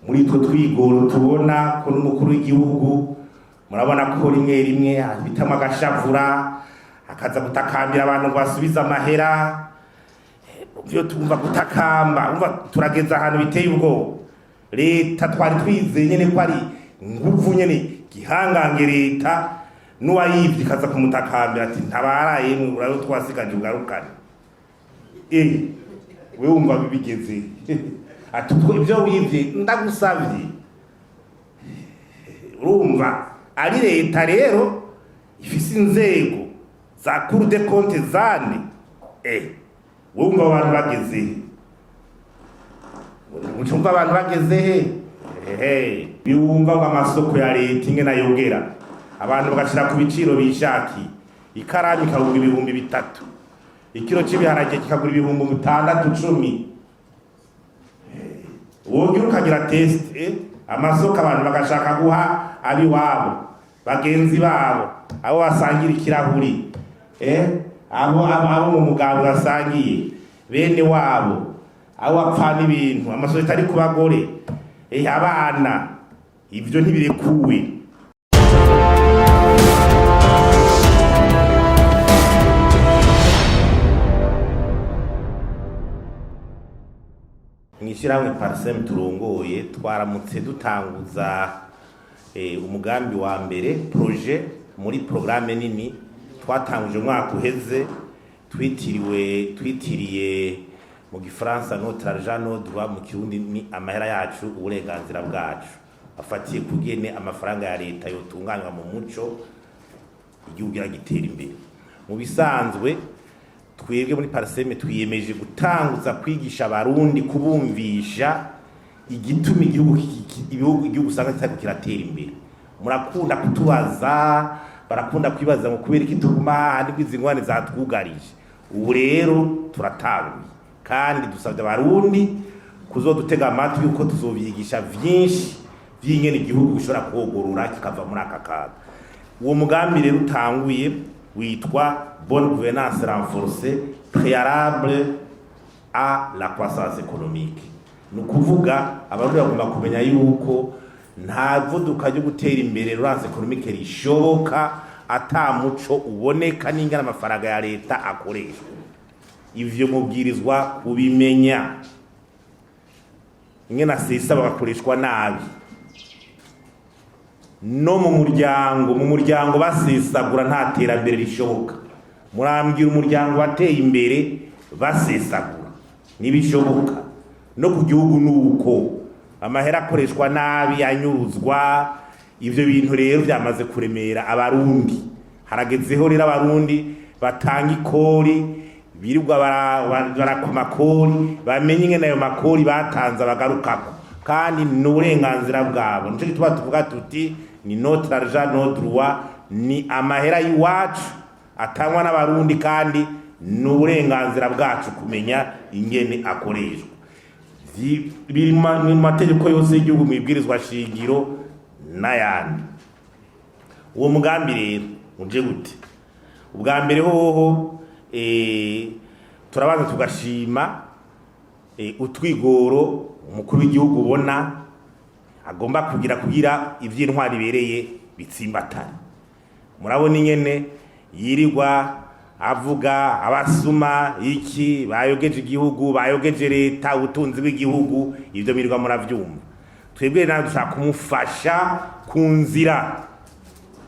muri two twigoro tubona ko n'umukuru w'igihugu murabona ko rimwe rimwe bitama agashavura akaza gutakambira abantu ngo basubize amahera byo tumva gutakamba umva turageza ahantu biteye ubwo leta twari twizeye nyene ko ari nguvu nyene gihangange leta n'uwayivye kaza kumutakambira ati ntabaraye mu burayo twasigaje ugarukane we wumva bibigeze ati twe ibyo wivye ndagusavye urumva ari leta rero ifise inzego za Cour des comptes zane wumva abantu bageze mucumva abantu bageze biwumva ngo amasoko ya leta ingena yogera abantu bagashira ku biciro bishaki ikarami kagura ibihumbi 3 ikiro cy'ibiharage kikagura ibihumbi 6-10 wogira ukagira test amasoko abantu bagashaka guha abi wabo bagenzi babo abo basangira ikirahuri abo mu mugabo basangiye bene wabo abo bapfana ibintu amasoko atari ku bagore abana ibyo ntibirekuwe mwishirahamwe Parsem turongoye twaramutse dutanguza umugambi wa mbere projet muri programme nini twatanguje umwaka uheze twitiriye mu gifaransa notre argent notre droit mu kirundi ni amahera yacu uburenganzira bwacu afatiye kugene amafaranga ya leta yotunganywa mu muco igihugu gitera imbere mu bisanzwe twebwe muri Parsem twiyemeje gutanguza kwigisha abarundi kubumvisha igituma igihugu usanga kitari kiratera imbere murakunda kutubaza barakunda kwibaza ngo kubera iki tuguma handi kwizingwane zatwugarije ubu rero turatanguye kandi dusabye abarundi kuzodutega amatwi uko tuzobyigisha vyinshi vy'ingene igihugu gishobora kogorora kikava muri aka kaga uwo mugambi rero utanguye witwa bonne gouvernance renforcée préalable à la croissance économique nukuvuga abarundi bagomba kumenya yuko nta vuduka ryo gutera imbere relance économique rishoboka ata muco uboneka n'ingana amafaranga ya leta akoreshwa ivyo mubwirizwa kubimenya ingena sesa bagakoreshwa nabi no mu muryango basesagura nta terambere rishoboka murambwira umuryango wateye imbere basesagura nibishoboka no ku gihugu nuko amahera akoreshwa nabi anyuruzwa ivyo bintu rero byamaze kuremera abarundi haragezeho rero abarundi batanga ikori birirwa barakoma kori bamenye ingene ayo makori batanze bagarukako kandi n'uburenganzira bwabo nico gituma tuvuga tuti ni notre argent notre droit ni amahera y'iwacu atangwa n'abarundi kandi n'uburenganzira bwacu kumenya ingene akoreshwa biri mu mategeko yose y'igihugu mu ibwirizwa shingiro n'ayandi uwo mugambi rero uje gute ubwa mbere hoho turabanza tugashima utwigoro umukuru w'igihugu ubona agomba kugira ivy'intwari bereye bitsimbatana murabona ingene yirirwa avuga abasuma iki bayogeje igihugu bayogeje leta ubutunzi bw'igihugu ivyo mirirwa muravyumva twebwe nawe dushaka kumufasha ku nzira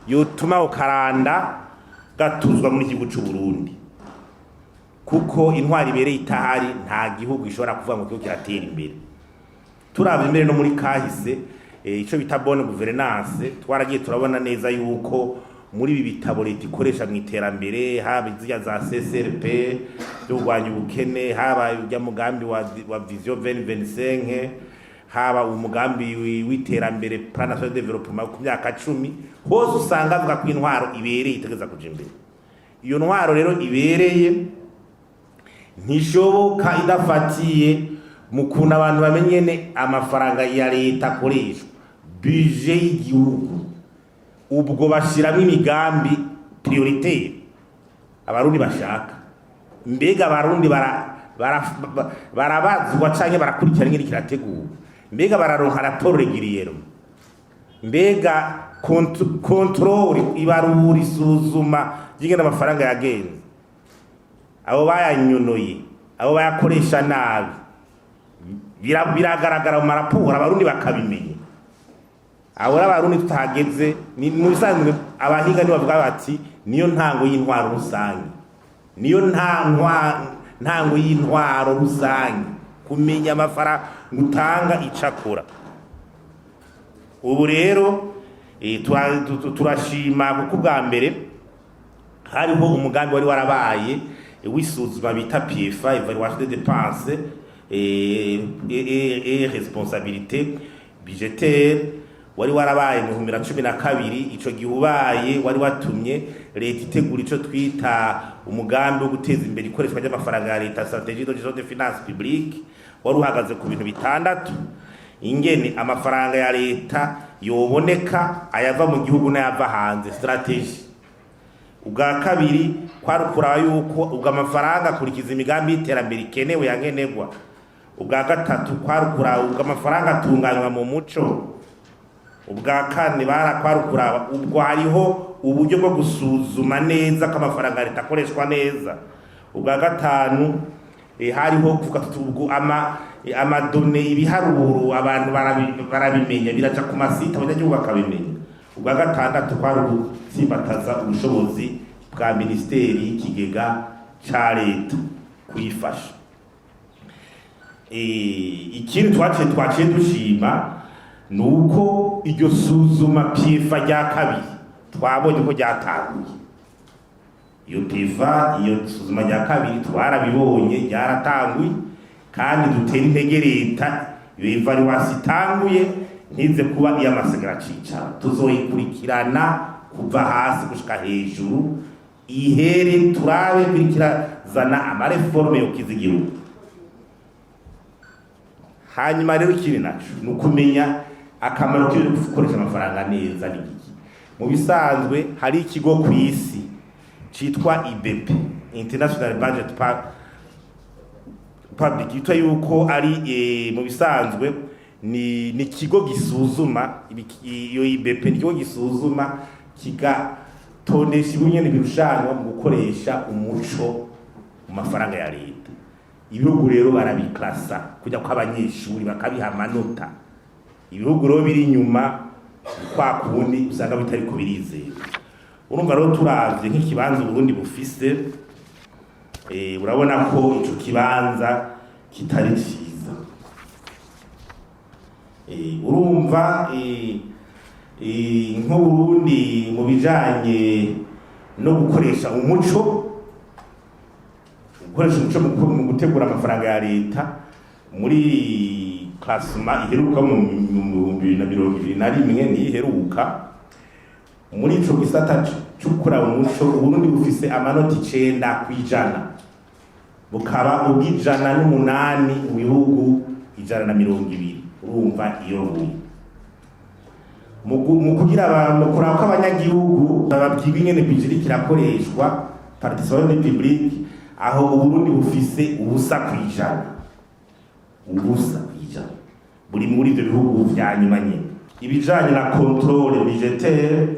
yotuma ukaranda gatuzwa muri igihugu c'u Burundi kuko intwari ibereye itahari nta gihugu gishobora kuvuga ngo kiratera imbere turaba imbere no muri kahise ico bita bonne gouvernance twaragiye turabona neza yuko muri ibi bitabo leta ikoresha mu iterambere haba izya za CSRP byo kurwanya ubukene haba ujya mugambi wa vision 2025 haba umugambi w'iterambere plan national development ku myaka 10 hose usanga avuga ko intwaro ibereye itegeza kuja imbere iyo ntwaro rero ibereye ntishoboka idafatiye mu kuntu abantu bamenyene amafaranga ya leta akoreshwa budget y'igihugu ubwo bashiramo imigambi prioritaire abarundi bashaka mbega abarundi barabazwa canke barakurikira ngiri kirategura mbega bararonka raporo regiriyero, mbega controle ibarura isuzuma ry'ingene amafaranga yagenze, abo bayanyonoye, abo bayakoresha nabi biragaragara mu maraporo abarundi bakabimenya. Abo abarundi tutageze ni mu bisanzwe abahinga ni bavuga bati niyo ntango y'intwaro rusange, niyo ntango y'intwaro rusange, kumenya amafaranga utanga icakora. Ubu rero turashima kuko bwa mbere hariho umugambi wari warabaye wisuzuma bita PFA, évaluation des dépenses et responsabilité budgétaire, wari warabaye mu 2012. Ico gihubaye wari watumye leta itegura ico twita umugambi wo guteza imbere ikoreshwa ry'amafaranga ya leta, stratégie de gestion des finances publiques, wari uhagaze ku bintu bitandatu: ingene amafaranga ya leta yoboneka, ayava mu gihugu n'ayava hanze, stratégie. Ubwa kabiri kwari kuraba yuko ubwo amafaranga akurikiza imigambi y'iterambere ikenewe yankenerwa. Ubwa gatatu kwari kuraba ubwo amafaranga atunganywa mu muco. Ubwa kane kwari kuraba ubwo hariho uburyo bwo gusuzuma neza ko amafaranga ya leta akoreshwa neza. Ubwa gatanu hariho kuvuga ubwo amadone ibiharuro abantu barabimenya, biraca ku masite abanyagihugu bakabimenya. Ubwa gatandatu kwari gutsimbataza ubushobozi bwa ministeri y'ikigega ca leta kuyifasha. Ikindi twaciye dushima nuko iryo suzuma PFA rya kabiri twabonye ko ryatanguye. Iyo PFA, iyo suzuma rya kabiri twarabibonye ryaratanguye, kandi dutera intege leta iyo evaluation itanguye ntize kuba iy'amasigara cicaro. Tuzoyikurikirana kuva hasi gushika hejuru, ihere turabe kurikirazana amareforme yokiza igihugu. Hanyuma rero ikindi naco ni ukumenya akamaro k'ibyo gukoresha amafaranga neza n'igiki. Mu bisanzwe hari ikigo ku isi citwa IBP, International Budget Public, yitwa yuko ari mu bisanzwe ni ikigo gisuzuma. Iyo IBP ni ikigo gisuzuma kigatondesha ibinyene birushanwa mu gukoresha umuco mu mafaranga ya leta. Ibihugu rero barabiklasa kujya kwa abanyeshuri bakabiha amanota. Ibihugu rero biri inyuma kwa kundi usanga bitari ko birizera. Urumva rero turavye nk'ikibanza Burundi bufise, urabona ko ico kibanza kitari ciza. Urumva nko Burundi mu bijanye no gukoresha umuco, mu gutegura amafaranga ya leta, muri klasma iheruka mu 2021 niheruka muri ico gisata cukura umuco, Burundi bufise amanota 9%, bukaba ubwijana n'umunani mu bihugu 120. Urumva iyo mu kugira abantu kuraba ko abanyagihugu bababwiye ingene bijiri kirakoreshwa participation publique, aho Burundi bufise ubusa kwijana buri muri ibyo bihugu vya nyuma nyene. Ibijanye na controle budgetaire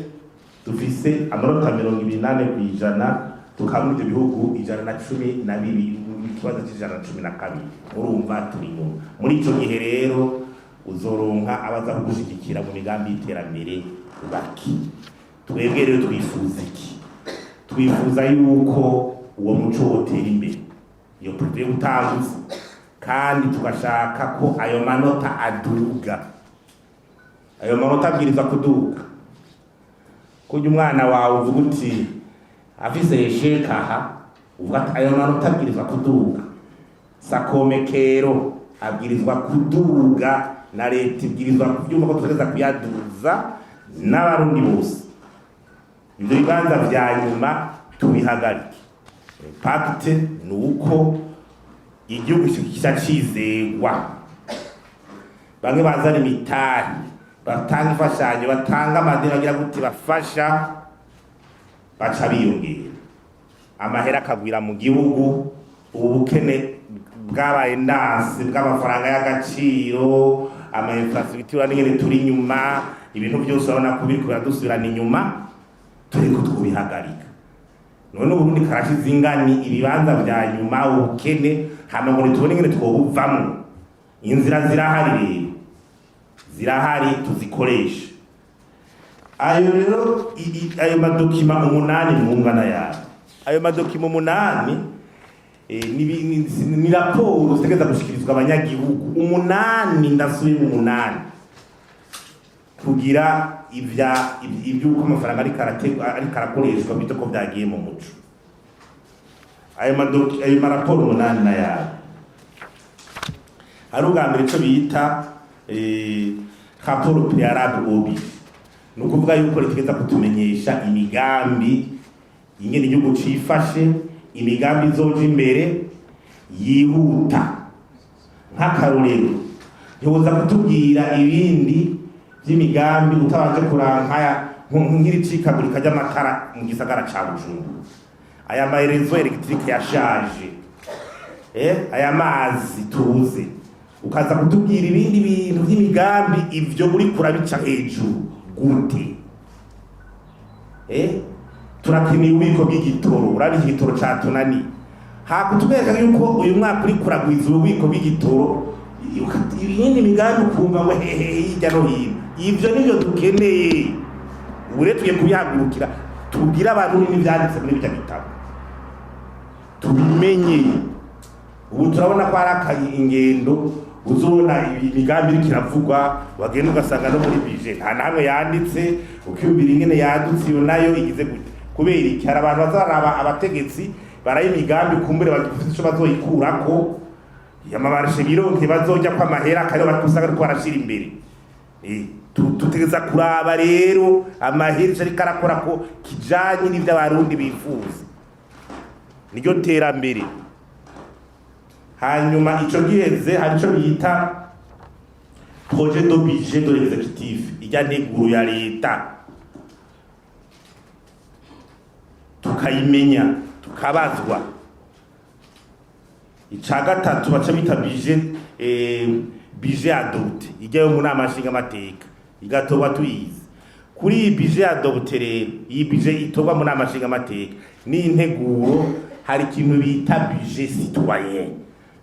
dufise amanota 28%, tukaba muri ibyo bihugu 112, ikibazo c'112. Urumva turi muri ico gihe rero uzoronka abaza kugushigikira mu migambi y'iterambere baki. Twebwe rero twifuza iki? Twifuza yuko uwo muco wotera imbere, iyo prive utanguze, kandi tugashaka ko ayo manota aduga. Ayo manota abwiriza kuduga. Kujya umwana wawe uvuga uti afise shekaha, uvuga ayo manota abwiriza kuduga. Sakomekero abwirizwa kuduga, na leta ibwirizwa kubyumva ko tugereza kuyaduza n'abarundi bose. Ibyo bibanza vya nyuma tubihagarike. Pacte nuko igihugu cizegwa, bamwe bazana imitari, batanga imfashanyo, batanga amadeni, bagira guti bafasha, baca biyongera, amahera akagwira mu gihugu, ubukene bwabaye ndanse bw'amafaranga y'agaciro, ama infrastructure n'ingene turi inyuma ibintu byose urabona ko biriko biradusubirana inyuma turiko tubihagarika none Burundi karashize ingani ibibanza vya nyuma ubukene hama ngo tubone ingene twobuvamo inzira zirahari tuzikoresha ayo rero ayo madokima 8 mu ngana yayo ayo madokima 8 ni raporo zitegeza gushikirizwa abanyagihugu 8 ndasubiye 8 kugira ivyuko amafaranga ari karakoreshwa bito ko byagiye mu muco ayo maraporo 8 na yayo hari ubwambere ico bita rapport préalable au BIS nukuvuga yuko ritegeza kutumenyesha imigambi ingene igihugu cifashe imigambi izoja imbere yihuta nk'akarorero ntiwoza kutubwira ibindi by'imigambi utabanje kurankaya nk'iri cikagurika ry'amatara mu gisagara ca Bujumbura aya marezo electrique yashaje aya mazi tubuze ukaza kutubwira ibindi bintu by'imigambi ivyo muri kurabica hejuru gute turakeneye ububiko bw'igitoro urabi igitoro catunani hakutwereka yuko uyu mwaka uri kuragwiza ububiko bw'igitoro ibindi migambi ukumva ngo hirya no hino ivyo nivyo dukeneye ure tugiye kubihagurukira tubwire abantu n'ivyanditse muri bijya bitabo tubimenye ubu turabona ko arakaye ingendo uzona imigambi iri kiravugwa bagenda ugasanga no muri budget nta namwe yanditse ukiyumvira ingene yanditse iyo nayo igize gute kubera iki hari abantu bazaraba abategetsi baraye imigambi kumbure bagifite ico bazoyikurako yamabarishe bironke bazojya kwa mahera kare bakusanga ko barashira imbere tutegeza kuraba rero amahera ari karakora ko kijanye n'ivyo abarundi bifuza niryo terambere hanyuma ico giheze hari ico bita projet de budget de l'exécutif ijya neguru ya leta tukayimenya tukabazwa ica gatatu baca bita budget adopté ijyayo mu nama nshinga amateka igatoba tuyizi kuri iyi budget adopté rero iyi budget itoba mu nama nshinga amateka ni integuro hari ikintu bita budget citoyen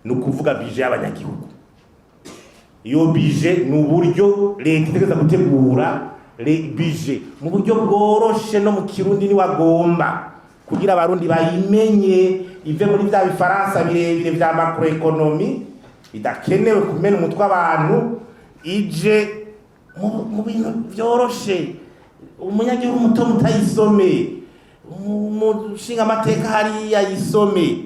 nukuvuga budget y'abanyagihugu iyo budget ni uburyo leta itegeza gutegura budget mu buryo bworoshe no mu kirundi ni wagomba kugira abarundi bayimenye ive muri bya bifaransa birebire vya macroeconomy idakenewe kumena umutwe abantu ije mu bintu byoroshe umunyagihugu muto mutayisome umushinga amateka hariya yisome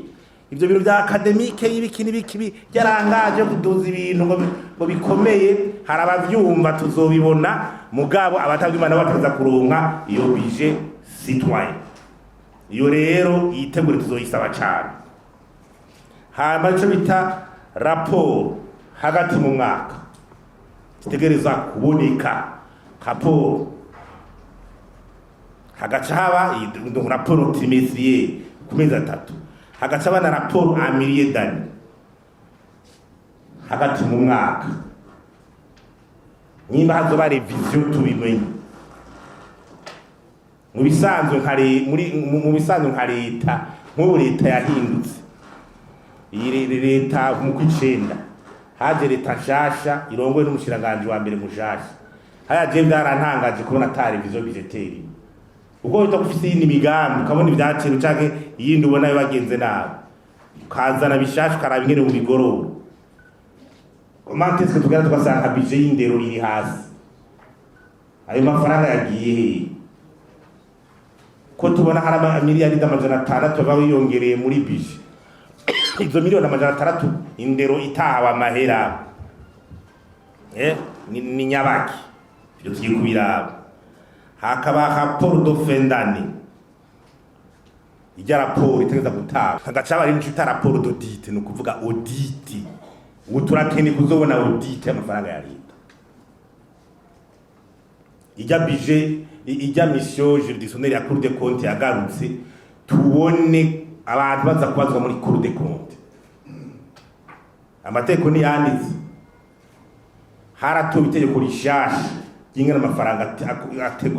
ivyo bintu vya academique y'ibiki n'ibiki byarangaje kuduza ibintu ngo bikomeye hari abavyumva tuzobibona mugabo abatavimana bakaza kuronka iyo budget citoyen iyo rero yitegure tuzoyisaba cyane hama ico bita rapport hagati mu mwaka kitegereza kuboneka rapport hagaca haba rapport trimestrier ku mezi 3 hagaca haba na rapport annuelle d'année hagati mu mwaka nimba hazoba revision tubimenye mu bisanzwe nka leta nk'ubu leta yahindutse iyi leta mu kw'icenda haje leta nshasha irongowe n'umushiranganje wa mbere mushasha hayaje byarantangaje kubona atari vision budgetaire uko bita kufise iyindi migambi ukabona ivyaciro canke iyindi ubona bagenze nabi ukazana bishasha ukaraba ingene mu bigororo komanteswe tugera tugasanga budget y'indero iri hasi ayo mafaranga yagiye ko tubona hari miliyari d'amajana 600 bawiyongereye muri budget izo miliyoni amajana 600 indero itahawe amahera ni nyabaki ibyo tugiye kubiraba hakaba rapport d'offendani ijya rapport itegeza gutanga hagaca bari n'icyo rapport d'audit no kuvuga audit ubu turakene kuzobona audit y'amafaranga ya leta ijya budget ijya mission juridictionnelle ya Cour des comptes yagarutse tubone abantu baza kubazwa muri Cour des comptes amateko ni yanditse haratowe itegeko rishasha ry'ingana amafaranga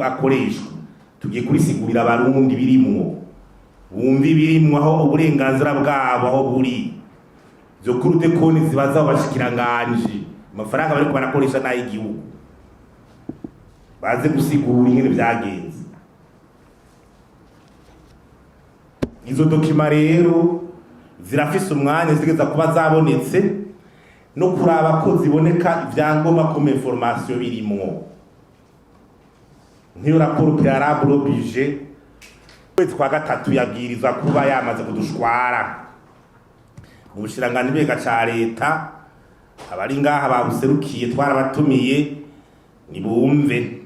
akoreshwa. Tugiye kurisigurira abarundi birimwo bumvi birimwo aho uburenganzira bwabo aho buri zo kurude konti zibaza abashikiranganje amafaranga bariko barakoresha n'ay'igihugu baze gusigura ingene vyagenze. Izo dokima rero zirafise umwanya zigeza kuba zabonetse no kuraba ko ziboneka ivyangoma comme information birimwo. Nk'iyo raporo préalable oblige kwezi kwa gatatu yabwirizwa kuba yamaze kudushwara mu bushiranganje bwega ca leta. Abari ngaha babuserukiye twarabatumiye nibumve,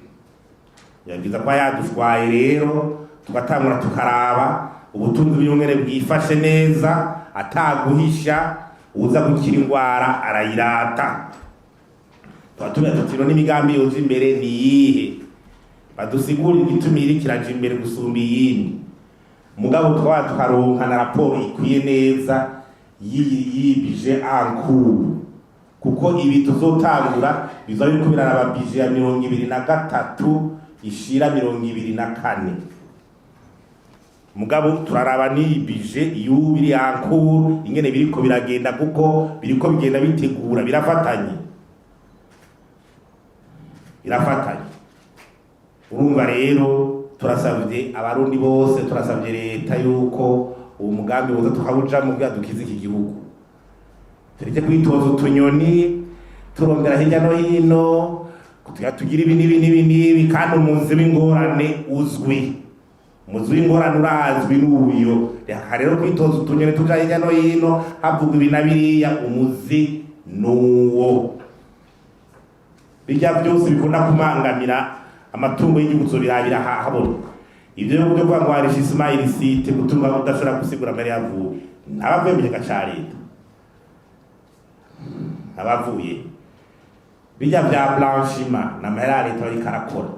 yabwiza kuba yadushwaye rero tugatangura tukaraba ubutunzi bw'ingene bwifashe neza ataguhisha uza gukira ingwara arayirata. Twatumira tutiro n'imigambi yoje imbere ni yihe, badusigura igitumira kiraje imbere gusumba iyindi. Mugabo twaba tukaronka na raporo ikwiye neza yibije ankuru, kuko ibi tuzotangura biza biriko biraraba bije ya 2023 ishira 2024. Mugabo turaraba ni bije yubiri ankuru ingene biriko biragenda, kuko biriko bigenda bitegura birafatanye. Urumva rero turasabye abarundi bose, turasabye leta yuko uwo mugambi woza tukawuja mu byadukiza iki gihugu. Turije kwitoza utunyoni turondera hirya no hino tugira ibi nibi kandi umuzi w'ingorane uzwi. Umuzi w'ingorane urazwi n'ubuyo. Rero kwitoza utunyoni tuja hirya no hino havuga ibi na biriya, umuzi nuwo. Bijya byose bikunda kumangamira amatungo y'igihugu zo birabira habona. Ibyo byo kwa ngo arisha Ismail site gutuma udashobora gusigura mbere yavuye. Abavuye mu gaca leta. Abavuye. Bijya bya blanchiment na mahera leta ari karakora.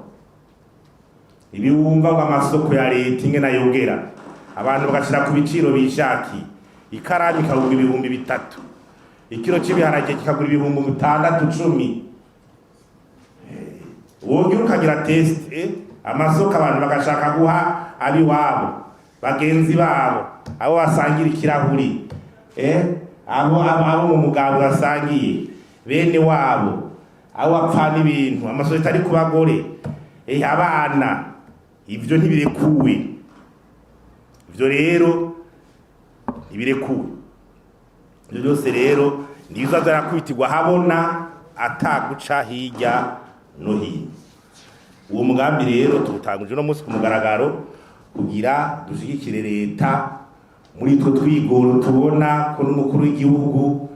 Ibi wumva ngo amasoko ya leta ingena yogera. Abantu bagashira ku biciro bishaki. Ikarani kagura ibihumbi 3. Ikiro cy'ibiharage kikagura ibihumbi 6-10. Wogira ukagira test amasoko abantu bagashaka guha abi wabo bagenzi babo abo basangira ikirahuri abo mu mugabo basangiye bene wabo abo bapfana ibintu amasoko atari ku bagore abana. Ivyo ntibirekuwe, ivyo rero ntibirekuwe. Ivyo byose rero nizo azarakwitirwa habona ataguca hirya no hino. Uwo mugambi rero tutanguje no munsi ku mugaragaro kugira dushigikire leta muri two twigoro tubona ko n'umukuru w'igihugu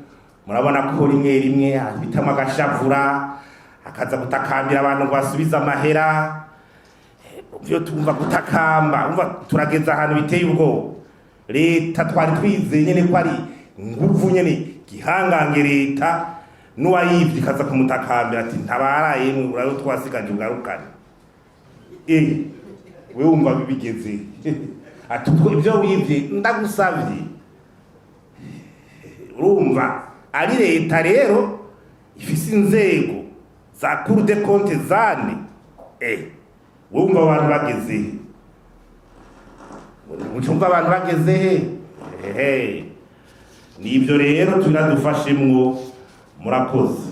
murabona ko rimwe bitama agashavura akaza gutakambira abantu ngo basubize amahera. Byo tumva gutakamba umva turageza ahantu biteye ubwo. Leta twari twizeye nyene ko ari nguvu nyene gihangange leta n'uwayivye kaza kumutakambira ati ntabaraye mu burayo twasigaje ugarukane. We wumva bibigeze ati twe ibyo wivye ndagusavye. Urumva ari leta rero ifise inzego za Cour des comptes zane. Wumva abantu bageze mucumva abantu bageze nibyo rero tunadufashemwo. Murakoze.